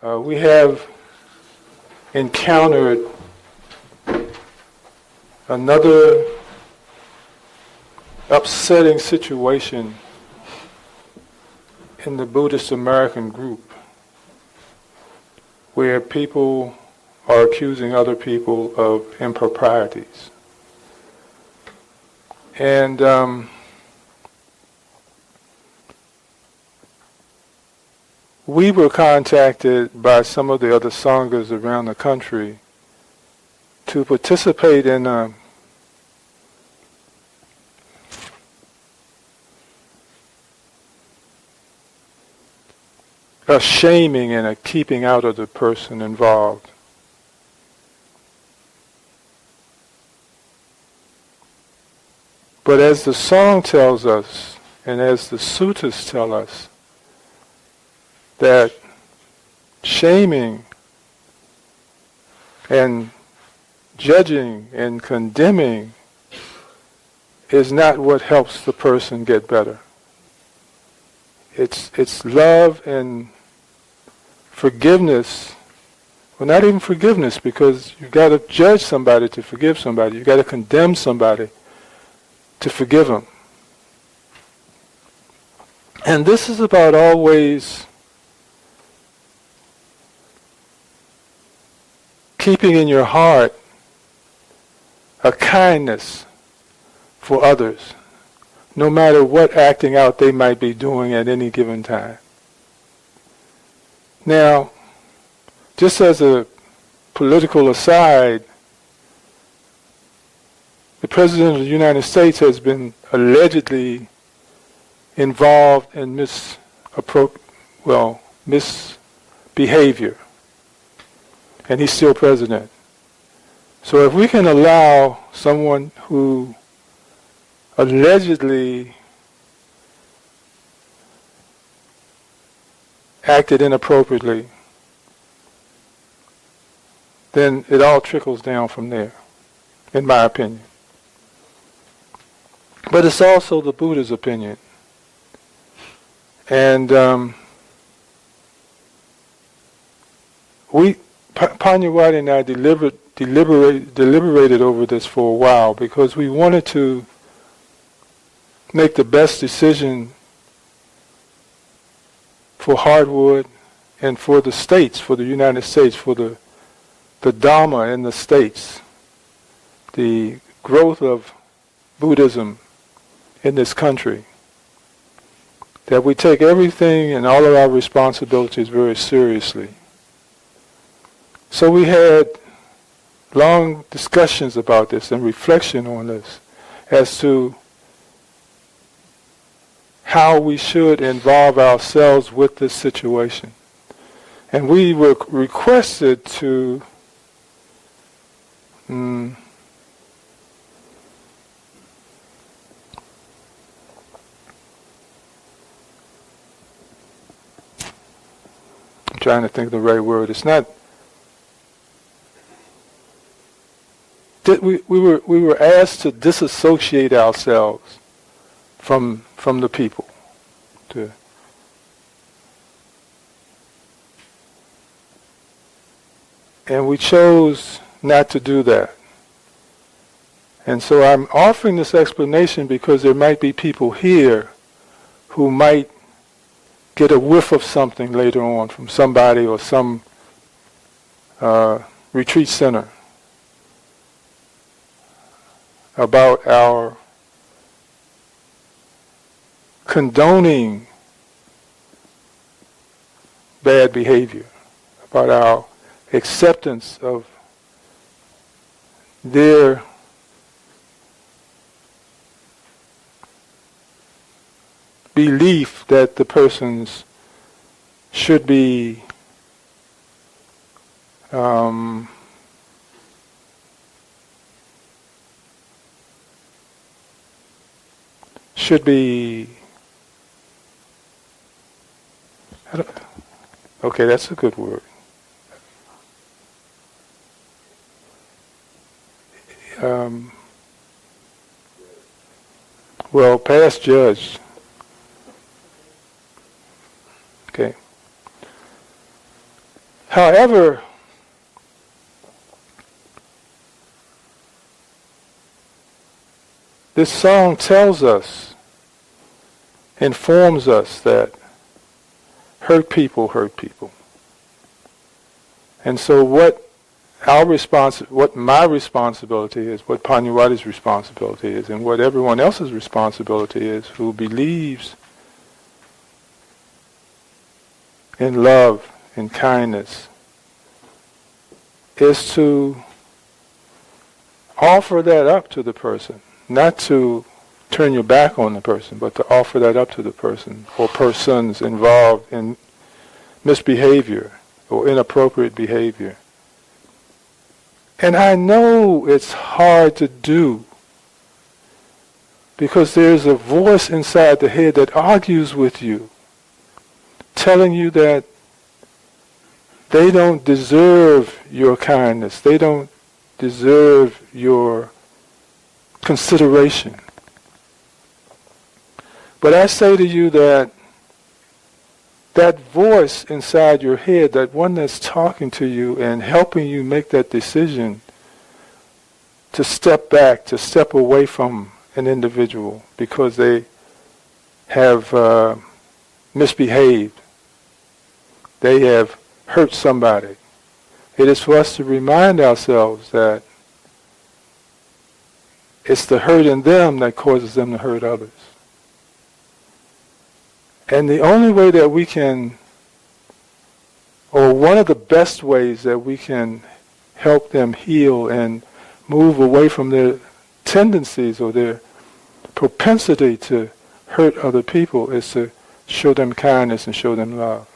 We have encountered another upsetting situation in the Buddhist American group, where people are accusing other people of improprieties. And we were contacted by some of the other sanghas around the country to participate in a shaming and a keeping out of the person involved. But as the song tells us, and as the suttas tell us, that shaming and judging and condemning is not what helps the person get better. It's love and forgiveness. Well, not even forgiveness, because you've got to judge somebody to forgive somebody. You've got to condemn somebody to forgive them. And this is about always keeping in your heart a kindness for others, no matter what acting out they might be doing at any given time. Now, just as a political aside, the President of the United States has been allegedly involved in misbehavior, and he's still president. So if we can allow someone who allegedly acted inappropriately, then it all trickles down from there, in my opinion. But it's also the Buddha's opinion. And Pannadipa and I deliberated over this for a while, because we wanted to make the best decision for Hardwood and for the states, for the United States, for the Dhamma in the states, the growth of Buddhism in this country, that we take everything and all of our responsibilities very seriously. So we had long discussions about this and reflection on this as to how we should involve ourselves with this situation. And we were requested to I'm trying to think of the right word. It's not that we were asked to disassociate ourselves from the people. And we chose not to do that. And so I'm offering this explanation because there might be people here who might get a whiff of something later on from somebody or some retreat center about our condoning bad behavior, about our acceptance of their belief that the persons should be okay, that's a good word. Well, past judged. Okay. However, this song tells us, informs us that hurt people hurt people. And so what my responsibility is, what Pannadipa's responsibility is, and what everyone else's responsibility is who believes in love and kindness, is to offer that up to the person. Not to turn your back on the person, but to offer that up to the person or persons involved in misbehavior or inappropriate behavior. And I know it's hard to do because there's a voice inside the head that argues with you, telling you that they don't deserve your kindness, they don't deserve your consideration. But I say to you that that voice inside your head, that one that's talking to you and helping you make that decision to step back, to step away from an individual because they have misbehaved, they have hurt somebody. It is for us to remind ourselves that it's the hurt in them that causes them to hurt others. And the only way that we can, or one of the best ways that we can help them heal and move away from their tendencies or their propensity to hurt other people, is to show them kindness and show them love.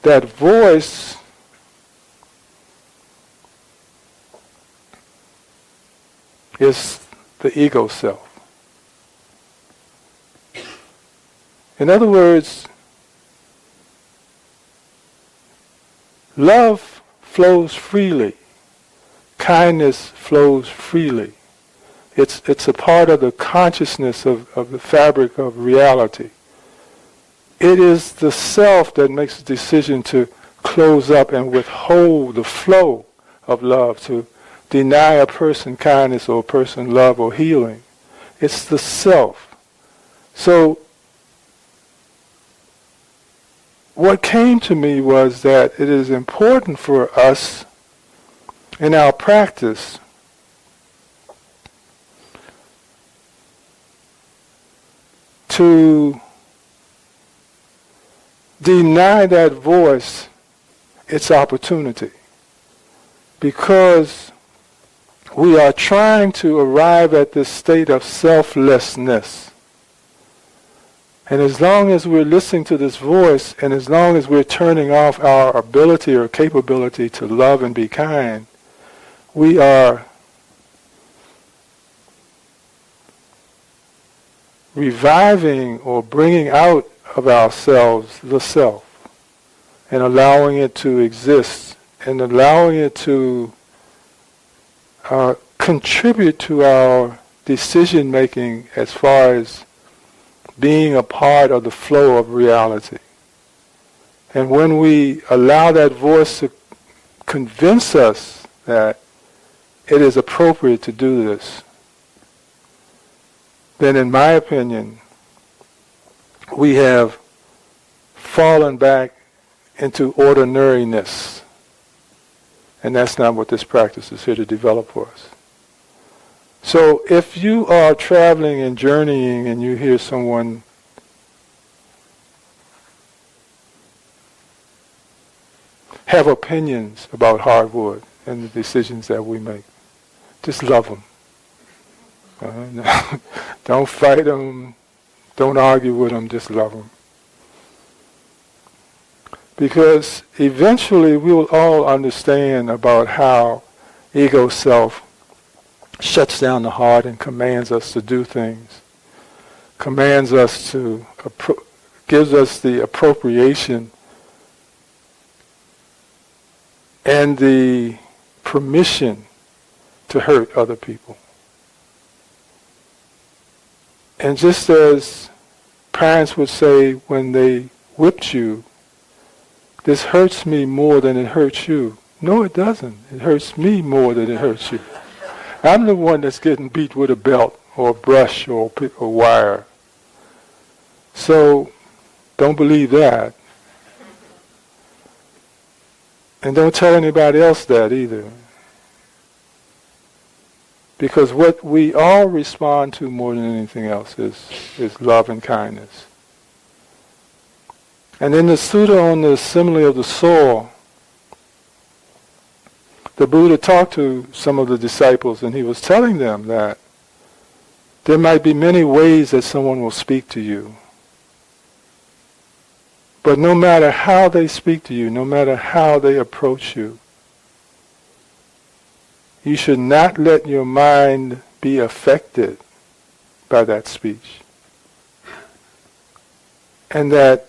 That voice is the ego self. In other words, love flows freely. Kindness flows freely. It's a part of the consciousness of the fabric of reality. It is the self that makes the decision to close up and withhold the flow of love, to deny a person kindness or a person love or healing. It's the self. So what came to me was that it is important for us in our practice to deny that voice its opportunity, because we are trying to arrive at this state of selflessness. And as long as we're listening to this voice, and as long as we're turning off our ability or capability to love and be kind, we are reviving or bringing out of ourselves the self and allowing it to exist and allowing it to contribute to our decision making as far as being a part of the flow of reality. And when we allow that voice to convince us that it is appropriate to do this, then in my opinion, we have fallen back into ordinariness. And that's not what this practice is here to develop for us. So if you are traveling and journeying and you hear someone have opinions about hardwood and the decisions that we make, just love them. Don't fight them. Don't argue with them. Just love them. Because eventually we will all understand about how ego self shuts down the heart and commands us to do things, commands us to, gives us the appropriation and the permission to hurt other people. And just as parents would say when they whipped you, this hurts me more than it hurts you. No, it doesn't. It hurts me more than it hurts you. I'm the one that's getting beat with a belt or a brush or a wire. So don't believe that. And don't tell anybody else that either. Because what we all respond to more than anything else is love and kindness. And in the sutta on the simile of the soil, the Buddha talked to some of the disciples and he was telling them that there might be many ways that someone will speak to you. But no matter how they speak to you, no matter how they approach you, you should not let your mind be affected by that speech. And that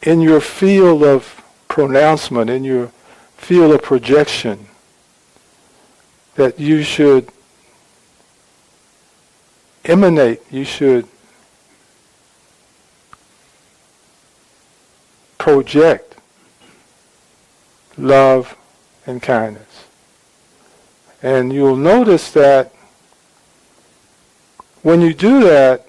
in your field of pronouncement, in your field of projection, that you should emanate, you should project love and kindness. And you'll notice that when you do that,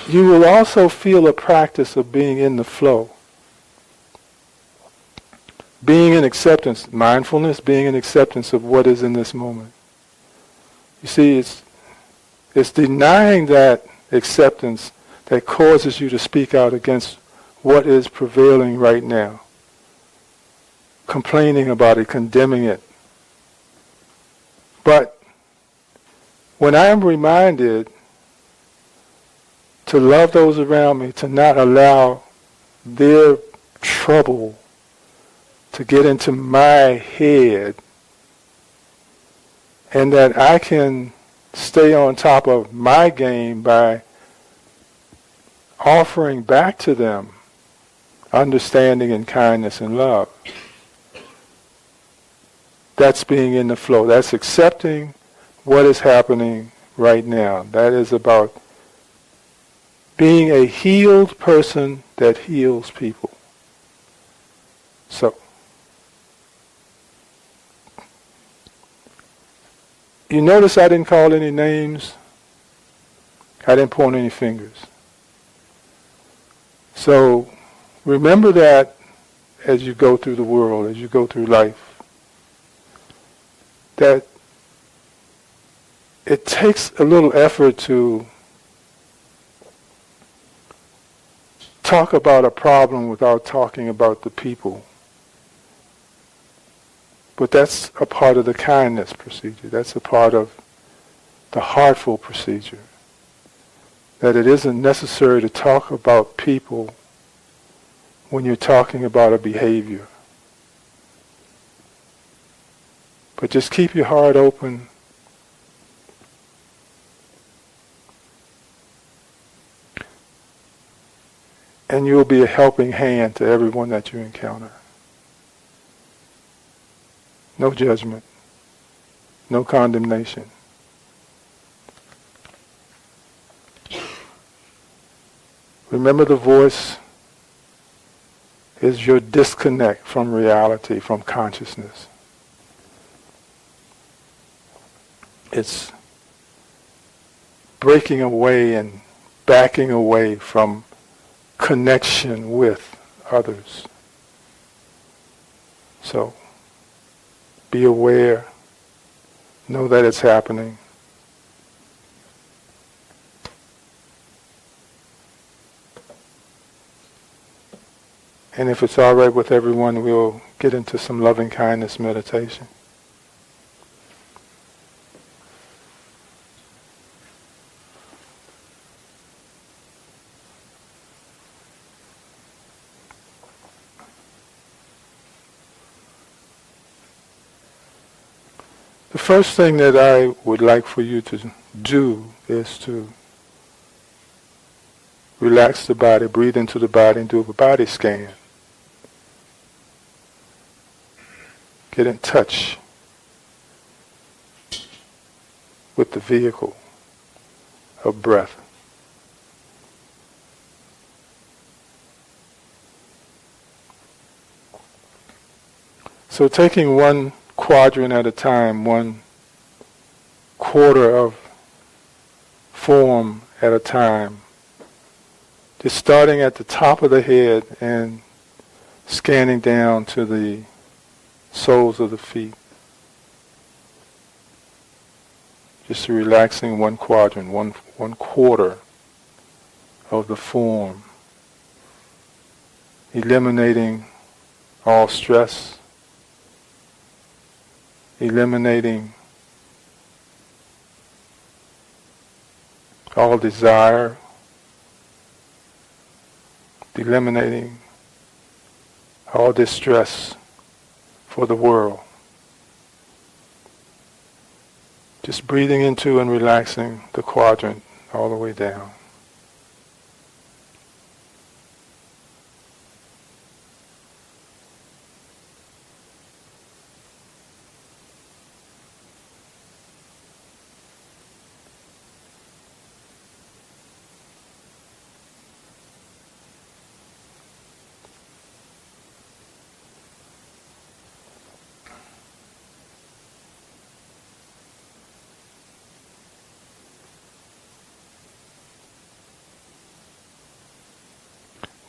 you will also feel a practice of being in the flow. Being in acceptance, mindfulness, being in acceptance of what is in this moment. You see, it's denying that acceptance that causes you to speak out against what is prevailing right now. Complaining about it, condemning it. But when I am reminded to love those around me, to not allow their trouble to get into my head, and that I can stay on top of my game by offering back to them understanding and kindness and love. That's being in the flow. That's accepting what is happening right now. That is about being a healed person that heals people. So, you notice I didn't call any names. I didn't point any fingers. So, remember that as you go through the world, as you go through life, that it takes a little effort to talk about a problem without talking about the people. But that's a part of the kindness procedure. That's a part of the heartful procedure. That it isn't necessary to talk about people when you're talking about a behavior. But just keep your heart open. And you'll be a helping hand to everyone that you encounter. No judgment. No condemnation. Remember, the voice is your disconnect from reality, from consciousness. It's breaking away and backing away from connection with others. So, be aware, know that it's happening. And if it's all right with everyone, we'll get into some loving kindness meditation. The first thing that I would like for you to do is to relax the body, breathe into the body, and do a body scan. Get in touch with the vehicle of breath. So taking one quadrant at a time, one quarter of form at a time, just starting at the top of the head and scanning down to the soles of the feet. Just relaxing one quadrant, one quarter of the form, eliminating all stress, eliminating all desire, eliminating all distress for the world. Just breathing into and relaxing the quadrant all the way down.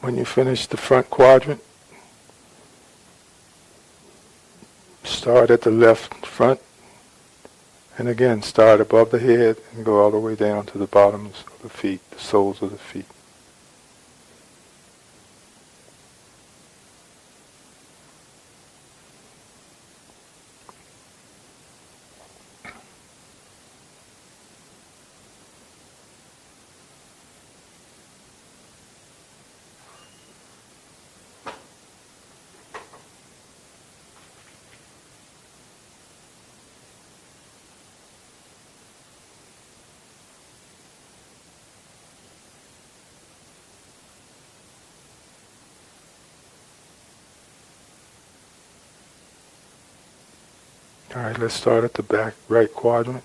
When you finish the front quadrant, start at the left front, and again start above the head and go all the way down to the bottoms of the feet, the soles of the feet. All right, let's start at the back right quadrant,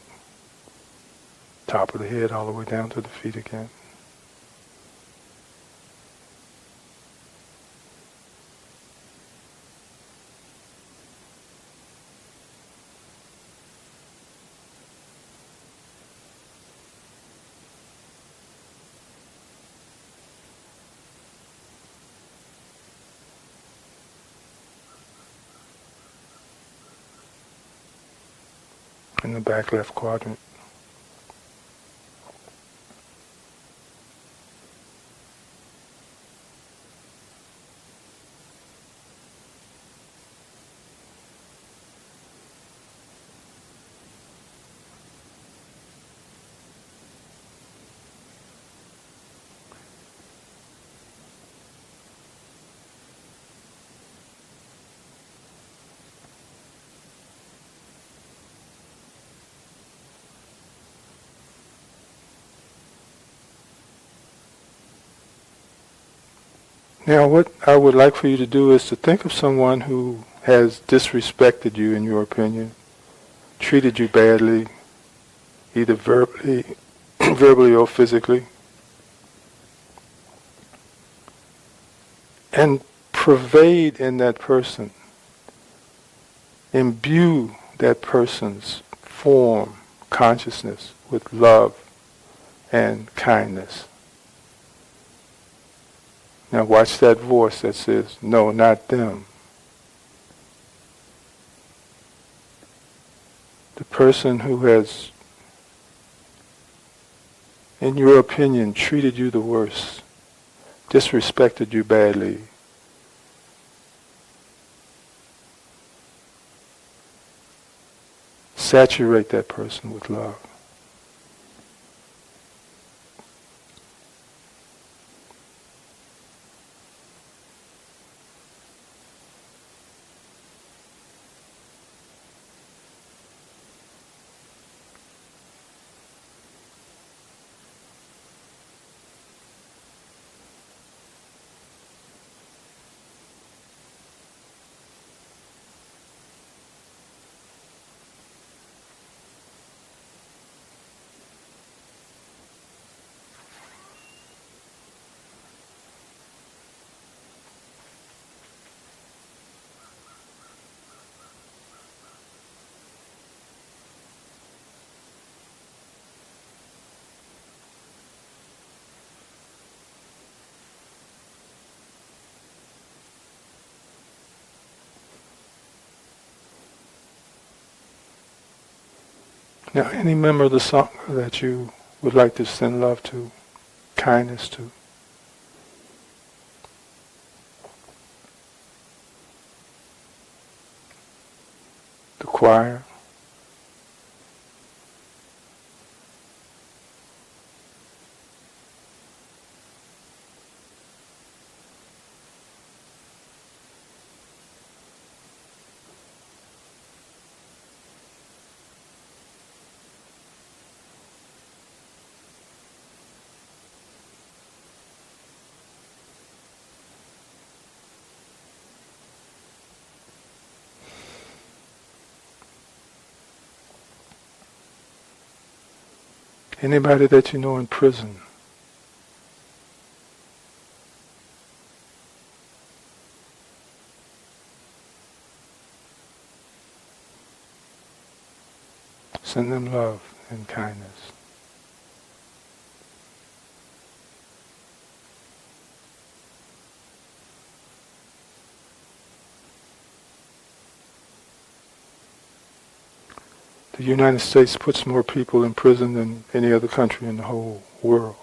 top of the head all the way down to the feet again. In the back left quadrant. Now what I would like for you to do is to think of someone who has disrespected you in your opinion, treated you badly, either verbally or physically, and pervade in that person, imbue that person's form, consciousness with love and kindness. Now watch that voice that says, no, not them. The person who has, in your opinion, treated you the worst, disrespected you badly, saturate that person with love. Now, any member of the Sangha that you would like to send love to, kindness to. The choir. Anybody that you know in prison. Send them love and kindness. The United States puts more people in prison than any other country in the whole world.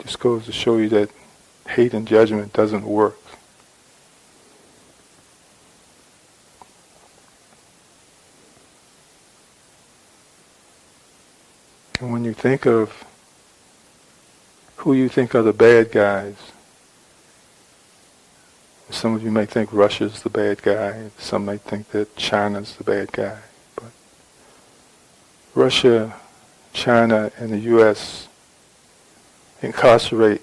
Just goes to show you that hate and judgment doesn't work. And when you think of who you think are the bad guys, some of you may think Russia's the bad guy, some may think that China's the bad guy, but Russia, China, and the U.S. incarcerate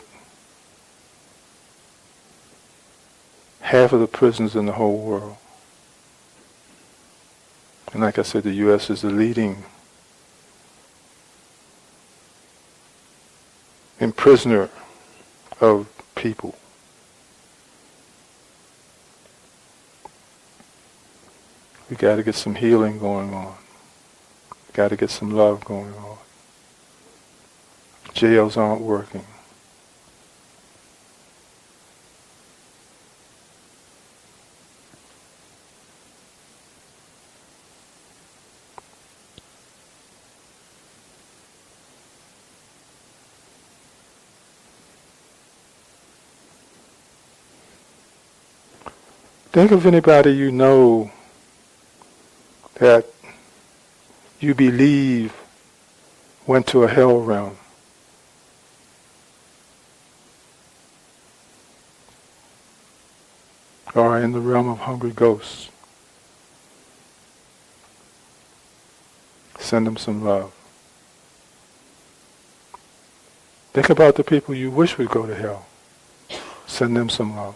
half of the prisons in the whole world. And like I said, the U.S. is the leading imprisoner of people. We got to get some healing going on. We got to get some love going on. Jails aren't working. Think of anybody you know that you believe went to a hell realm. Or in the realm of hungry ghosts. Send them some love. Think about the people you wish would go to hell. Send them some love.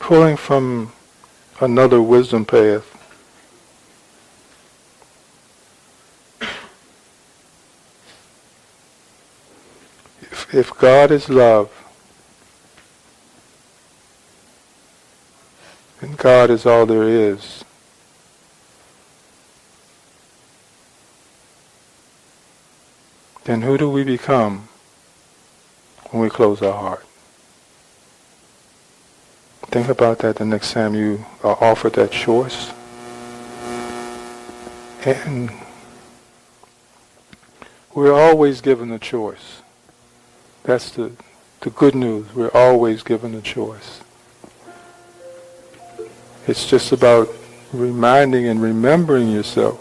pulling from another wisdom path. If God is love, and God is all there is, then who do we become when we close our heart? Think about that the next time you are offered that choice. And we're always given a choice. That's the good news. We're always given a choice. It's just about reminding and remembering yourself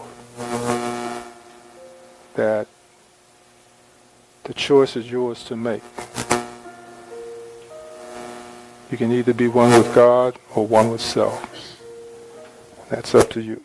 that the choice is yours to make. You can either be one with God or one with self. That's up to you.